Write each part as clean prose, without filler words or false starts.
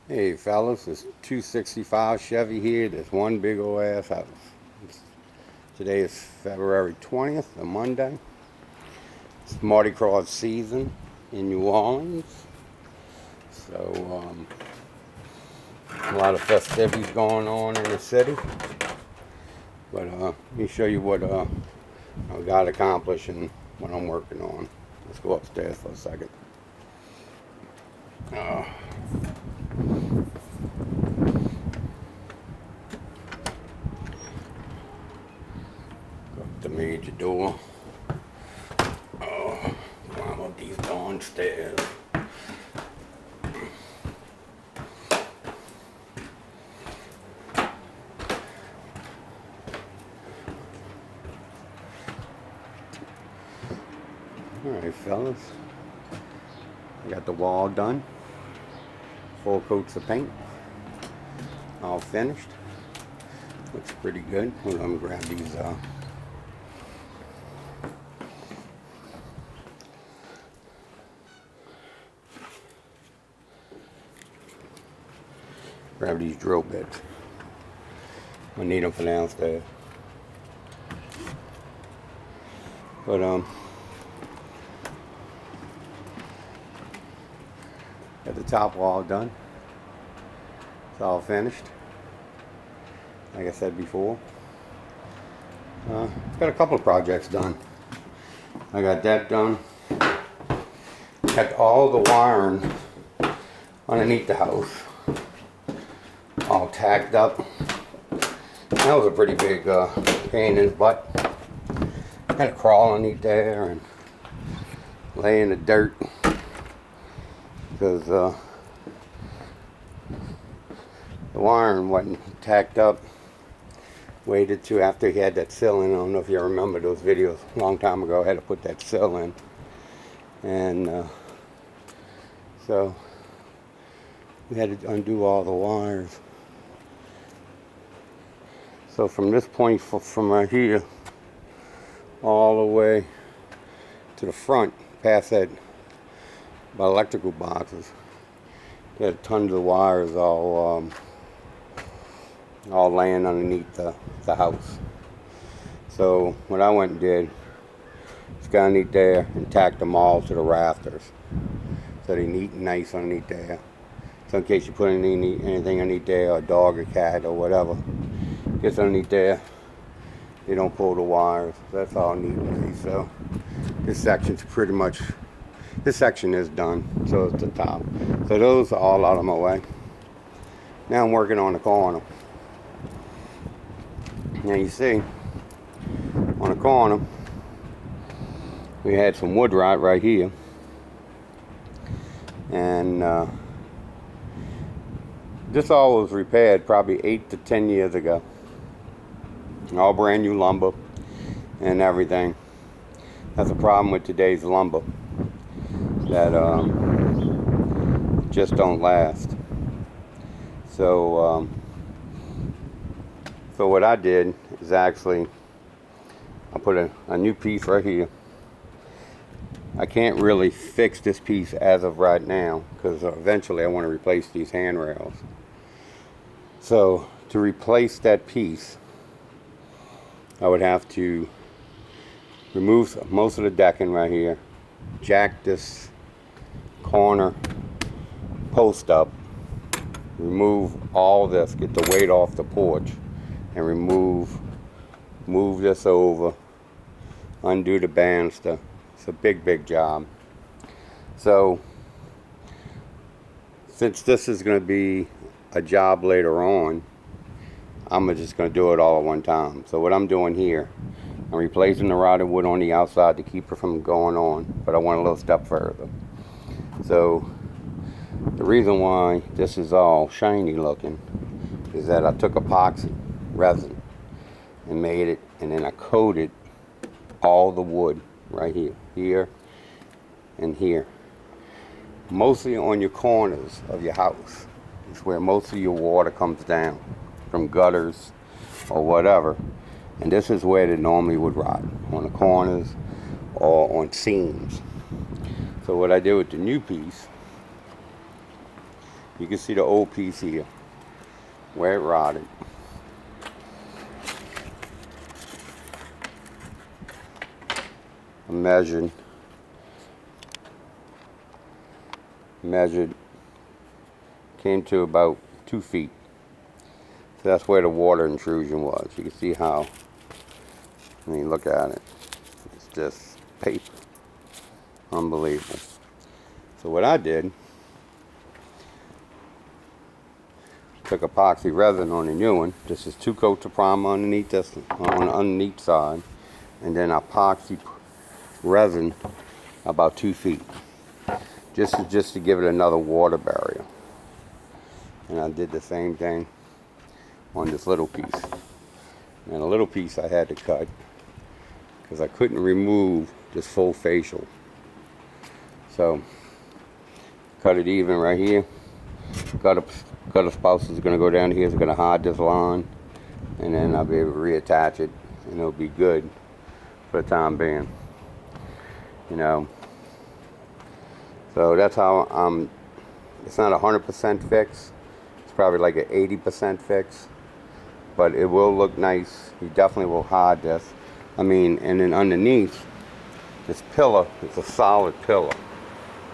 Hey fellas, it's 265 Chevy here. There's one big old ass house. Today is February 20th, a Monday. It's Mardi Gras season in New Orleans. So, a lot of festivities going on in the city. But let me show you what I got accomplished and what I'm working on. Let's go upstairs for a second. Go up the major door. Climb up these darn stairs. Alright fellas, I got the wall done, 4 coats of paint, all finished. Looks pretty good. Hold on, grab these drill bits. I need them for downstairs. But got the top wall done. It's all finished. Like I said before. Got a couple of projects done. I got that done. Got all the wiring underneath the house all tacked up. That was a pretty big pain in the butt. Had to crawl underneath there and lay in the dirt because the wiring wasn't tacked up. Waited to after he had that sill in. I don't know if you remember those videos a long time ago. I had to put that sill in, and so we had to undo all the wires. So from this point, from right here all the way to the front, past that electrical boxes, got tons of wires all laying underneath the house. So what I went and did is got underneath there and tacked them all to the rafters, so they're neat and nice underneath there. So in case you put anything underneath there, a dog, a cat, or whatever gets underneath there, they don't pull the wires. That's all neat and nice. So this section's pretty much, this section is done. So it's the top. So those are all out of my way. Now I'm working on the corner. Now you see, on the corner, we had some wood rot right here. And this all was repaired probably 8 to 10 years ago. All brand new lumber and everything. That's a problem with today's lumber, that just don't last. So so what I did is actually I put a new piece right here. I can't really fix this piece as of right now because eventually I want to replace these handrails. So to replace that piece, I would have to remove most of the decking right here, jack this corner post up, remove all this, get the weight off the porch, and move this over, undo the banister. It's a big job. So since this is going to be a job later on, I'm just going to do it all at one time. So what I'm doing here, I'm replacing the rotted wood on the outside to keep it from going on, but I went a little step further. So the reason why this is all shiny looking is that I took epoxy resin and made it, and then I coated all the wood right here and here, mostly on your corners of your house. It's where most of your water comes down from gutters or whatever, and this is where it normally would rot, on the corners or on seams. So what I did with the new piece You can see the old piece here where it rotted. I measured, came to about 2 feet. So that's where the water intrusion was. You can see how, I mean, look at it. It's just paper. Unbelievable. So what I did, took epoxy resin on the new one. This is 2 coats of primer underneath this, on the underneath side, and then epoxy resin about 2 feet, just to give it another water barrier. And I did the same thing on this little piece. And a little piece I had to cut because I couldn't remove this full facial. So cut it even right here. Gutter spouse is going to go down here. It's going to hide this line, and then I'll be able to reattach it, and it'll be good for the time being. You know, so that's how it's not 100% fixed. It's probably like an 80% fix, but it will look nice. You definitely will hide this. I mean, and then underneath this pillar, it's a solid pillar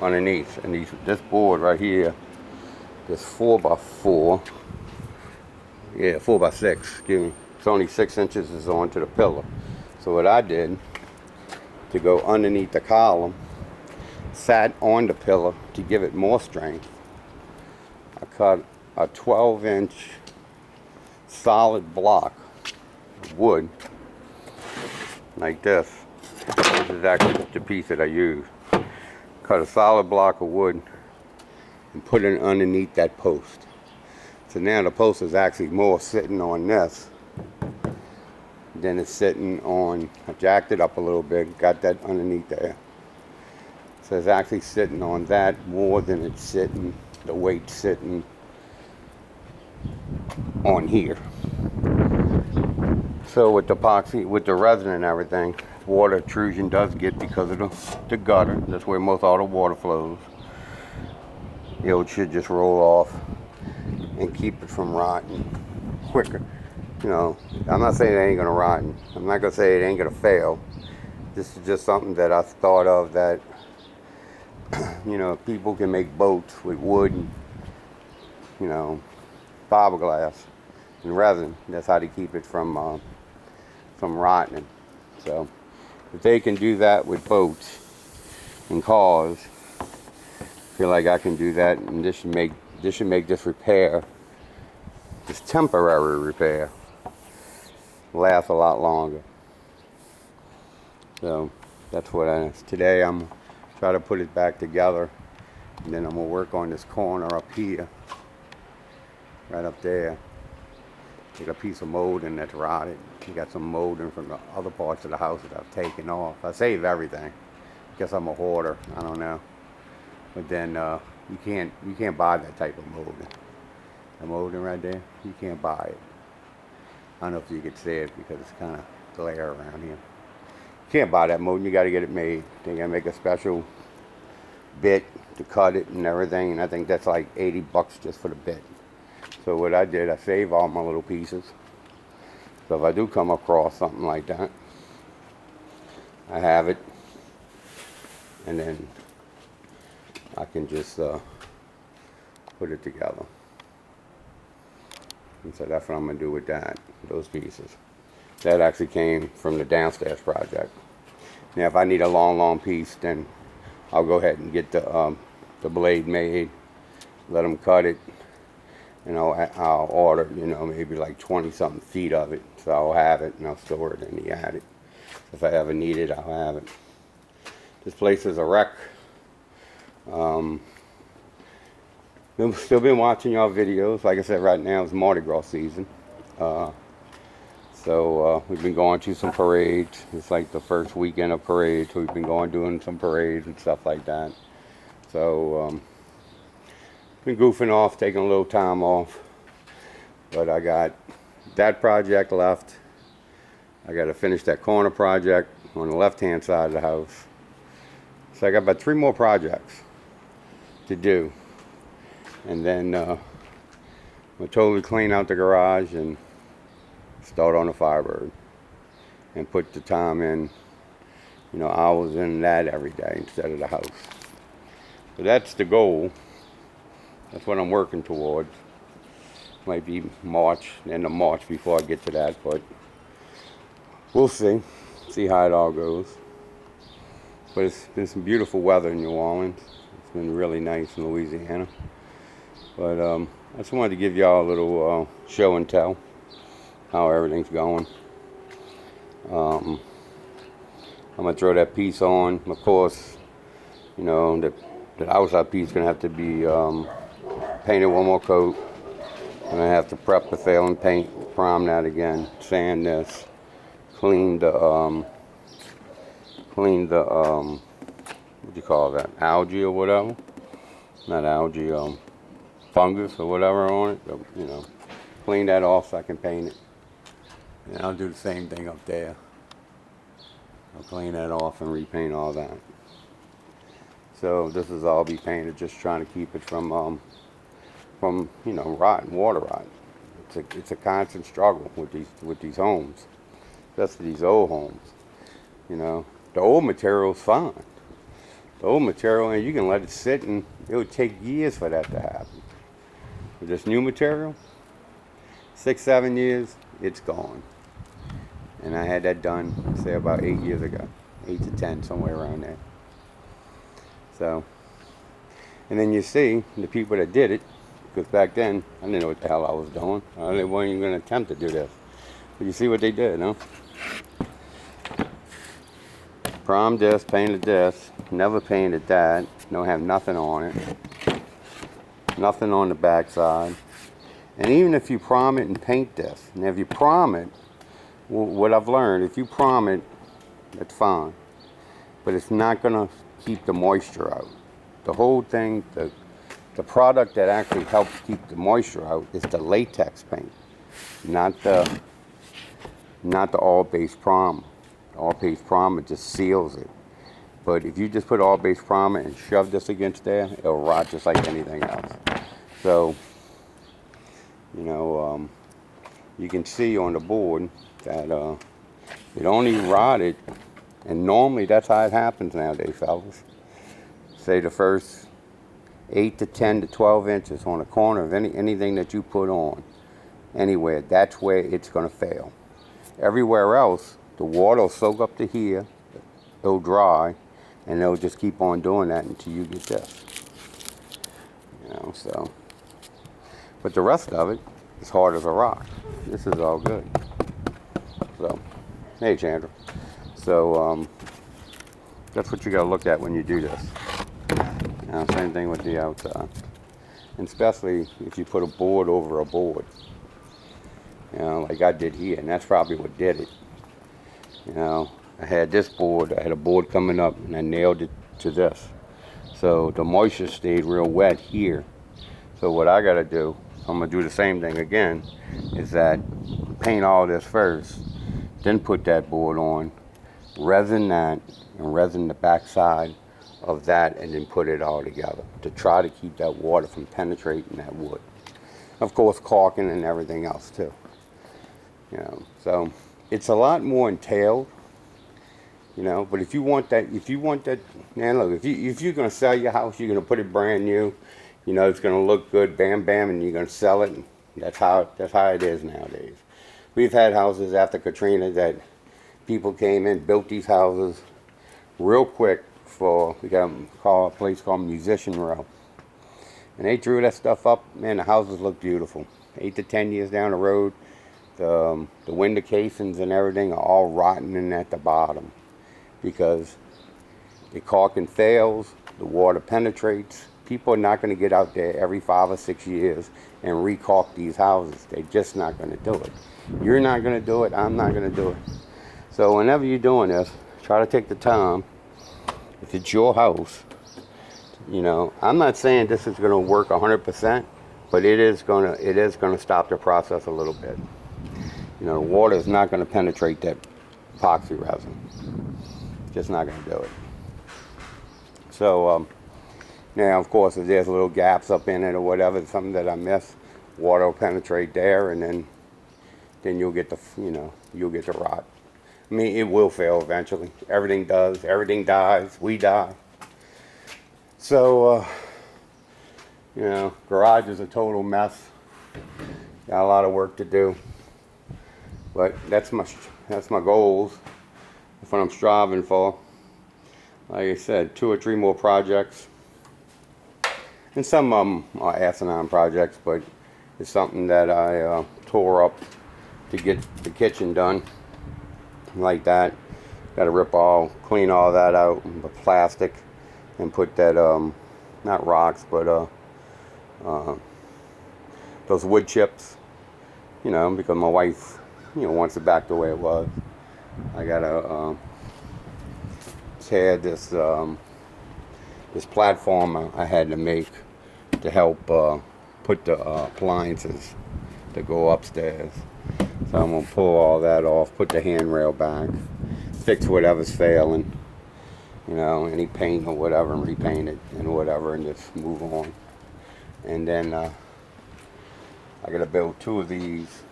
underneath, and this board right here, this 4x4, yeah, 4x6, excuse me. It's only 6 inches is onto the pillar. So what I did, to go underneath the column, sat on the pillar to give it more strength. I cut a 12-inch solid block of wood like this. This is actually the piece that I used. Cut a solid block of wood and put it underneath that post. So now the post is actually more sitting on this than it's sitting on. I jacked it up a little bit, got that underneath there. So it's actually sitting on that more than it's sitting, the weight sitting on here. So with the epoxy, with the resin and everything, water intrusion does get because of the gutter. That's where most all the water flows. It should just roll off and keep it from rotting quicker. You know, I'm not saying it ain't gonna rot. I'm not gonna say it ain't gonna fail. This is just something that I thought of that, you know, people can make boats with wood and, you know, fiberglass and resin. That's how to keep it from rotting. So if they can do that with boats and cars, I feel like I can do that, and this should make this repair, this temporary repair, last a lot longer. So that's what today I'm trying to put it back together, and then I'm gonna work on this corner up here, right up there. Take a piece of molding that's rotted. You got some molding from the other parts of the house that I've taken off. I save everything. Guess I'm a hoarder. I don't know. But then you can't buy that type of molding. The molding right there, you can't buy it. I don't know if you could see it because it's kind of glare around here. You can't buy that molding. You got to get it made. They gotta make a special bit to cut it and everything, and I think that's like 80 bucks just for the bit. So what I did, I save all my little pieces. So if I do come across something like that, I have it, and then I can just put it together. And so that's what I'm gonna do with that, those pieces. That actually came from the downstairs project. Now if I need a long piece, then I'll go ahead and get the blade made, let them cut it, and I'll order, you know, maybe like 20 something feet of it. So I'll have it and I'll store it in the attic. If I ever need it, I'll have it. This place is a wreck. Still been watching y'all videos. Like I said, right now it's Mardi Gras season. So we've been going to some parades. It's like the first weekend of parades. We've been doing some parades and stuff like that. So been goofing off, taking a little time off. But I got that project left. I got to finish that corner project on the left-hand side of the house. So I got about 3 more projects to do. and then we'll totally clean out the garage and start on the Firebird and put the time in, hours in that every day instead of the house. So that's the goal. That's what I'm working towards. Might be March, end of March before I get to that, but we'll see how it all goes. But it's been some beautiful weather in New Orleans. It's been really nice in Louisiana. But I just wanted to give y'all a little show and tell how everything's going. I'm gonna throw that piece on. Of course, the outside piece is gonna have to be painted one more coat. And I have to prep the failing paint, prime that again, sand this, clean the what do you call that, algae or whatever? Not algae, fungus or whatever on it. Clean that off so I can paint it. And I'll do the same thing up there. I'll clean that off and repaint all that. So this is all be painted, just trying to keep it from rot and water rot. It's a constant struggle with these homes, especially these old homes. The old material's fine. The old material, and you can let it sit, and it would take years for that to happen. With this new material, 6-7 years, it's gone. And I had that done, say, about 8 years ago, 8 to 10, somewhere around there. So, and then you see the people that did it. Because back then, I didn't know what the hell I was doing. I wasn't even going to attempt to do this. But you see what they did, no? Primed this, painted this, never painted that. Don't have nothing on it. Nothing on the backside. And even if you prime it and paint this, and if you prime it, what I've learned, if you prime it, that's fine. But it's not going to keep the moisture out. The whole thing, the product that actually helps keep the moisture out is the latex paint, not the all-base primer. The all-base primer just seals it. But if you just put all-base primer and shove this against there, it'll rot just like anything else. So, you can see on the board that it only rotted, and normally that's how it happens nowadays, fellas. Say the first 8 to 10 to 12 inches on the corner of anything that you put on anywhere, that's where it's going to fail. Everywhere else, the water will soak up to here, it'll dry, and it'll just keep on doing that until you get this. So. But the rest of it is hard as a rock. This is all good. So, hey Chandra. So, that's what you got to look at when you do this. Same thing with the outside. And especially if you put a board over a board. Like I did here, and that's probably what did it. I had this board, I had a board coming up, and I nailed it to this. So the moisture stayed real wet here. So what I got to do, I'm going to do the same thing again, is that paint all this first, then put that board on, resin that, and resin the backside of that, and then put it all together to try to keep that water from penetrating that wood. Of course, caulking and everything else too. So it's a lot more entailed. But if you want that, man, look, if you're gonna sell your house, you're gonna put it brand new. It's gonna look good, bam, bam, and you're gonna sell it. And that's how it is nowadays. We've had houses after Katrina that people came in, built these houses real quick. We got a place called Musician Row, and they drew that stuff up. Man, the houses look beautiful. 8 to 10 years down the road, the window casings and everything are all rotten in at the bottom because the caulking fails, the water penetrates. People are not going to get out there every 5 or 6 years and recaulk these houses. They're just not going to do it. You're not going to do it. I'm not going to do it. So whenever you're doing this, try to take the time. If it's your house, I'm not saying this is going to work 100%, but it is going to stop the process a little bit. The water is not going to penetrate that epoxy resin. It's just not going to do it. So Now, of course, if there's little gaps up in it or whatever, something that I miss, water will penetrate there, and then you'll get the, you'll get the rot. I mean, it will fail eventually. Everything does. Everything dies. We die. So, garage is a total mess. Got a lot of work to do. But that's my goals. That's what I'm striving for. Like I said, 2 or 3 more projects. And some of them are asinine projects, but it's something that I tore up to get the kitchen done. Like that. Got to clean all that out, the plastic, and put that, not rocks, but those wood chips, because my wife, wants it back the way it was. I got to tear this platform I had to make to help put the appliances that go upstairs. So I'm going to pull all that off, put the handrail back, fix whatever's failing, any paint or whatever, and repaint it and whatever, and just move on. And then I got to build 2 of these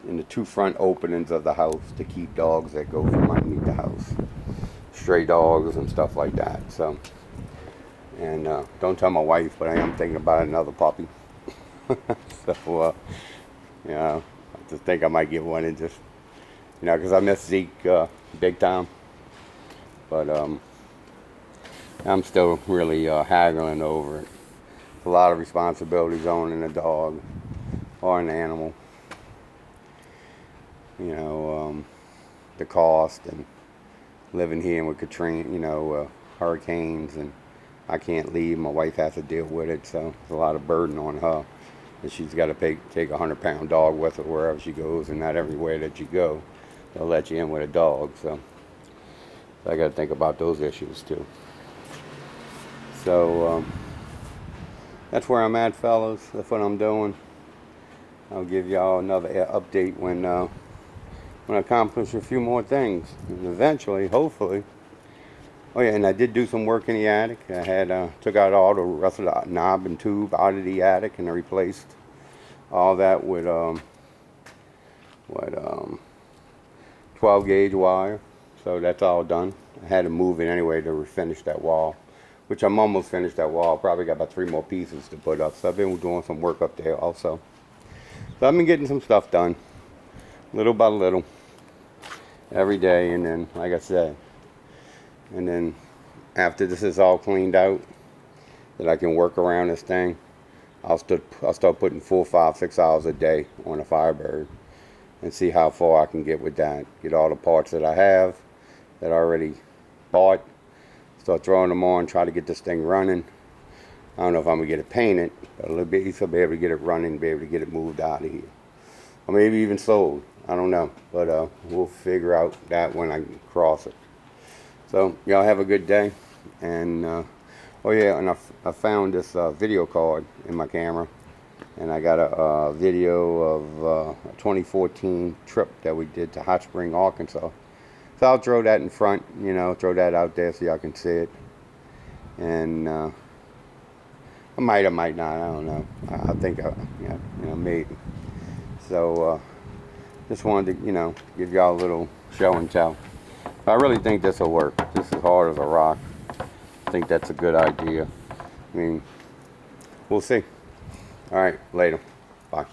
in the 2 front openings of the house to keep dogs that go from underneath the house. Stray dogs and stuff like that. So, and don't tell my wife, but I am thinking about another puppy. So, I just think I might get one and just, because I miss Zeke big time. But I'm still really haggling over it. It's a lot of responsibilities owning a dog or an animal. The cost and living here with Katrina, hurricanes, and I can't leave. My wife has to deal with it, so it's a lot of burden on her. And she's got to take a 100-pound dog with her wherever she goes, and not everywhere that you go they'll let you in with a dog. So I got to think about those issues too. So that's where I'm at, fellas. That's what I'm doing. I'll give y'all another update when I accomplish a few more things. And eventually, hopefully. Oh yeah, and I did do some work in the attic. I had took out all the rest of the knob and tube out of the attic, and I replaced all that with 12 gauge wire. So that's all done. I had to move it anyway to finish that wall, which I'm almost finished that wall. Probably got about 3 more pieces to put up. So I've been doing some work up there also. So I've been getting some stuff done, little by little, every day. And then, like I said, and then after this is all cleaned out, that I can work around this thing, I'll start putting 4, 5, 6 hours a day on a Firebird and see how far I can get with that. Get all the parts that I have that I already bought, start throwing them on, try to get this thing running. I don't know if I'm going to get it painted, but at least I'll be able to get it running, be able to get it moved out of here. Or maybe even sold. I don't know. But we'll figure out that when I cross it. So, y'all have a good day. And, oh yeah, and I found this video card in my camera. And I got a video of a 2014 trip that we did to Hot Spring, Arkansas. So I'll throw that in front, throw that out there so y'all can see it. And I might not, I don't know. I think, maybe. So, just wanted to, give y'all a little show and tell. I really think this will work. This is hard as a rock. I think that's a good idea. I mean, we'll see. All right, later. Bye.